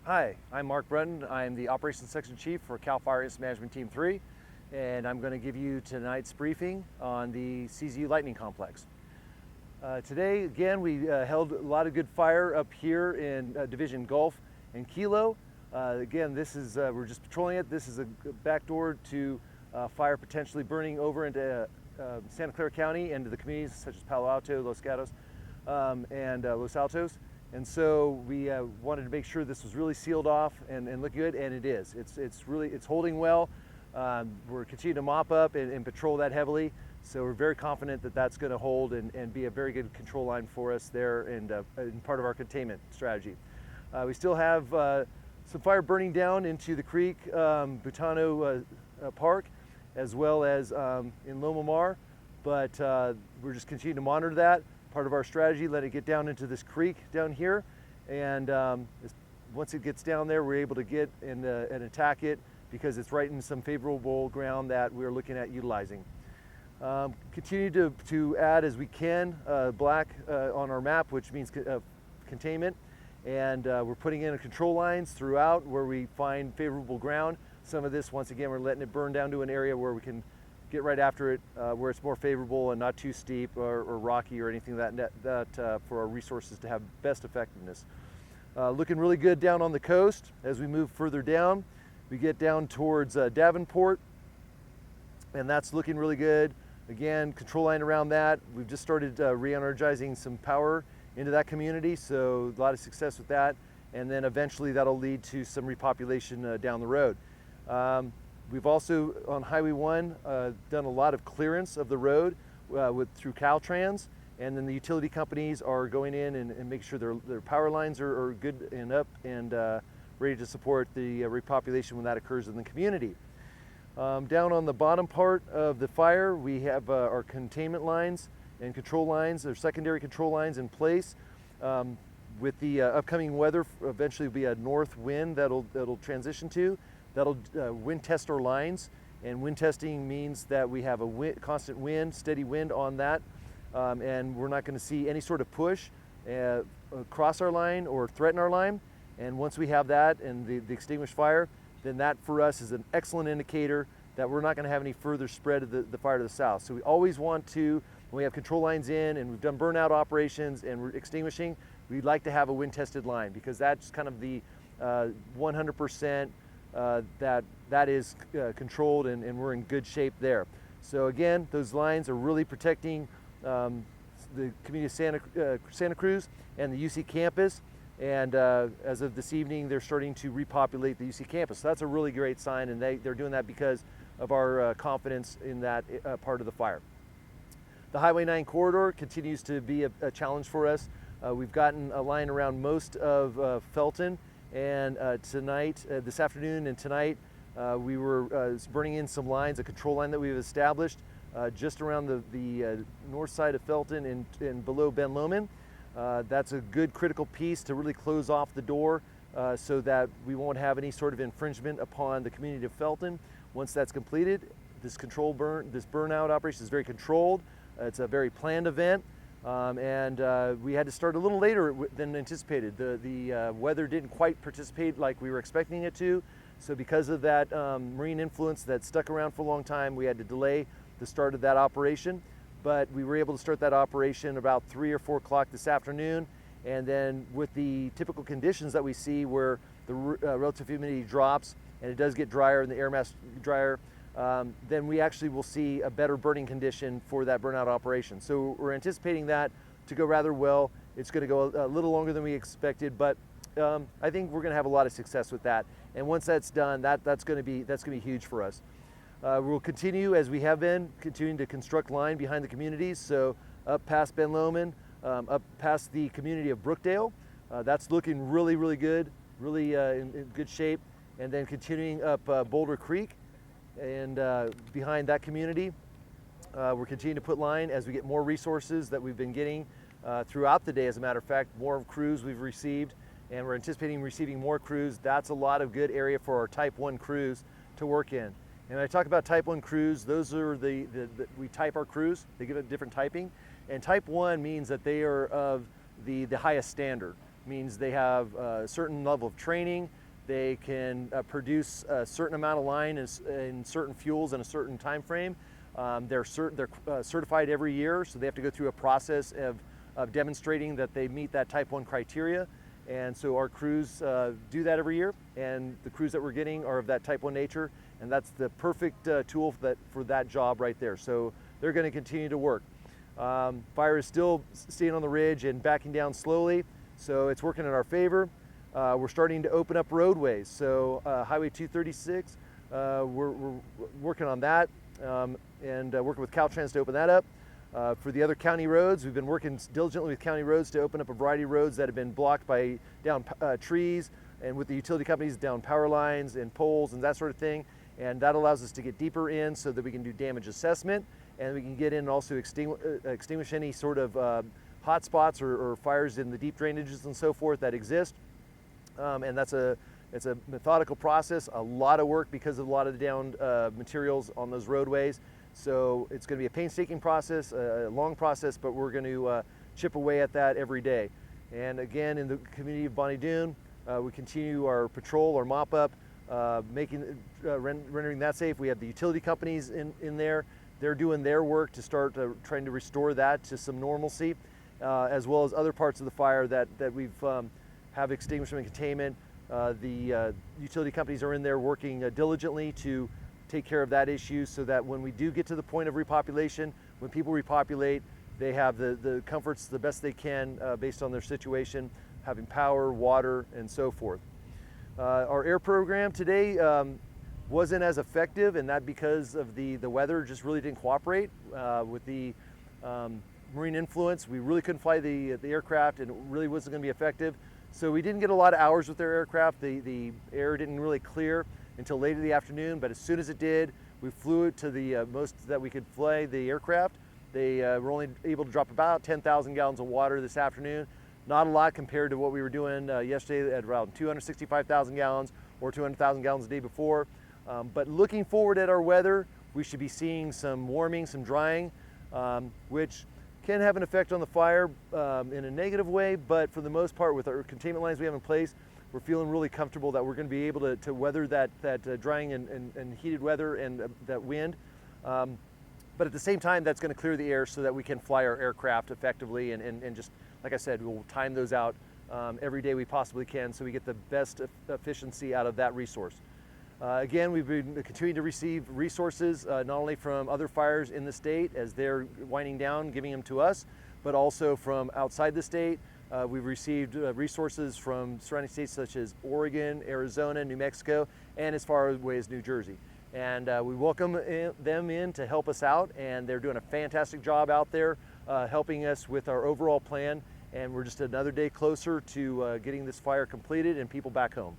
Hi, I'm Mark Brunton. I'm the Operations Section Chief for CAL FIRE Incident Management Team 3, and I'm going to give you tonight's briefing on the CZU Lightning Complex. Today, again, we held a lot of good fire up here in Division Gulf and Kilo. Again, this is, we're just patrolling it. This is a back door to fire potentially burning over into Santa Clara County, into the communities such as Palo Alto, Los Gatos, and Los Altos. And so we wanted to make sure this was really sealed off and look good, and it is. It's holding well. We're continuing to mop up and patrol that heavily, so we're very confident that that's going to hold and be a very good control line for us there and part of our containment strategy. We still have some fire burning down into the creek, Butano Park, as well as in Loma Mar, but we're just continuing to monitor that. Part of our strategy, let it get down into this creek down here, and once it gets down there, we're able to get and attack it because it's right in some favorable ground that we're looking at utilizing. Continue to add as we can black on our map, which means containment, and we're putting in control lines throughout where we find favorable ground. Some of this, once again, we're letting it burn down to an area where we can get right after it, where it's more favorable and not too steep or rocky or anything that for our resources to have best effectiveness. Looking really good down on the coast. As we move further down, we get down towards Davenport, and that's looking really good. Again, control line around that. We've just started re-energizing some power into that community, so a lot of success with that. And then eventually that'll lead to some repopulation down the road. We've also, on Highway 1, done a lot of clearance of the road through Caltrans, and then the utility companies are going in and making sure their power lines are good and up and ready to support the repopulation when that occurs in the community. Down on the bottom part of the fire, we have our containment lines and control lines, or secondary control lines in place. With the upcoming weather, eventually will be a north wind that'll transition to. That'll wind test our lines, and wind testing means that we have a constant wind, steady wind on that, and we're not going to see any sort of push across our line or threaten our line. And once we have that and the extinguished fire, then that for us is an excellent indicator that we're not going to have any further spread of the fire to the south. So we always want to, when we have control lines in and we've done burnout operations and we're extinguishing, we'd like to have a wind tested line, because that's kind of the 100% that is controlled, and we're in good shape there. So again, those lines are really protecting the community of Santa Cruz and the UC campus, and as of this evening, they're starting to repopulate the UC campus. So that's a really great sign, and they're doing that because of our confidence in that part of the fire. The Highway 9 corridor continues to be a challenge for us. We've gotten a line around most of Felton, and tonight, this afternoon and tonight, we were burning in some lines, a control line that we've established just around the north side of Felton and below Ben Lomond. That's a good critical piece to really close off the door so that we won't have any sort of infringement upon the community of Felton. Once that's completed, this burnout operation is very controlled. It's a very planned event. And we had to start a little later than anticipated. The weather didn't quite participate like we were expecting it to. So because of that marine influence that stuck around for a long time, we had to delay the start of that operation. But we were able to start that operation about 3 or 4 o'clock this afternoon. And then with the typical conditions that we see where the relative humidity drops and it does get drier and the air mass drier, then we actually will see a better burning condition for that burnout operation. So we're anticipating that to go rather well. It's going to go a little longer than we expected, but I think we're going to have a lot of success with that. And once that's done, that's going to be huge for us. We'll continue, as we have been, continuing to construct line behind the communities. So up past Ben Lomond, up past the community of Brookdale. That's looking really, really good, really in good shape. And then continuing up Boulder Creek. And behind that community, we're continuing to put line as we get more resources that we've been getting throughout the day. As a matter of fact, more crews we've received, and we're anticipating receiving more crews. That's a lot of good area for our Type 1 crews to work in. And when I talk about Type 1 crews, those are we type our crews. They give it different typing. And Type 1 means that they are of the highest standard. means they have a certain level of training. They can produce a certain amount of line in certain fuels in a certain time frame. They're certified every year, so they have to go through a process of demonstrating that they meet that Type 1 criteria. And so our crews do that every year, and the crews that we're getting are of that Type 1 nature, and that's the perfect tool for that job right there. So they're going to continue to work. Fire is still staying on the ridge and backing down slowly, so it's working in our favor. We're starting to open up roadways. So Highway 236, we're working on that and working with Caltrans to open that up. For the other county roads, we've been working diligently with county roads to open up a variety of roads that have been blocked by down trees, and with the utility companies down power lines and poles and that sort of thing. And that allows us to get deeper in so that we can do damage assessment, and we can get in and also extinguish any sort of hot spots or fires in the deep drainages and so forth that exist. And it's a methodical process, a lot of work because of a lot of the downed materials on those roadways. So it's going to be a painstaking process, a long process, but we're going to chip away at that every day. And again, in the community of Bonnie Doon, we continue our patrol, our mop up, rendering that safe. We have the utility companies in there. They're doing their work to start trying to restore that to some normalcy, as well as other parts of the fire that we've have extinguishment and containment. The utility companies are in there working diligently to take care of that issue so that when we do get to the point of repopulation, when people repopulate, they have the comforts the best they can based on their situation, having power, water, and so forth. Our air program today wasn't as effective, and that because of the weather just really didn't cooperate with the marine influence. We really couldn't fly the aircraft, and it really wasn't going to be effective. So we didn't get a lot of hours with their aircraft. The air didn't really clear until late in the afternoon, but as soon as it did, we flew it to the most that we could fly the aircraft. They were only able to drop about 10,000 gallons of water this afternoon. Not a lot compared to what we were doing yesterday at around 265,000 gallons or 200,000 gallons the day before. But looking forward at our weather, we should be seeing some warming, some drying, which can have an effect on the fire in a negative way, but for the most part, with our containment lines we have in place, we're feeling really comfortable that we're going to be able to weather that drying and heated weather and that wind. But at the same time, that's going to clear the air so that we can fly our aircraft effectively and just, like I said, we'll time those out every day we possibly can so we get the best efficiency out of that resource. Again, we've been continuing to receive resources not only from other fires in the state as they're winding down, giving them to us, but also from outside the state. We've received resources from surrounding states such as Oregon, Arizona, New Mexico, and as far away as New Jersey. And we welcome them in to help us out, and they're doing a fantastic job out there helping us with our overall plan. And we're just another day closer to getting this fire completed and people back home.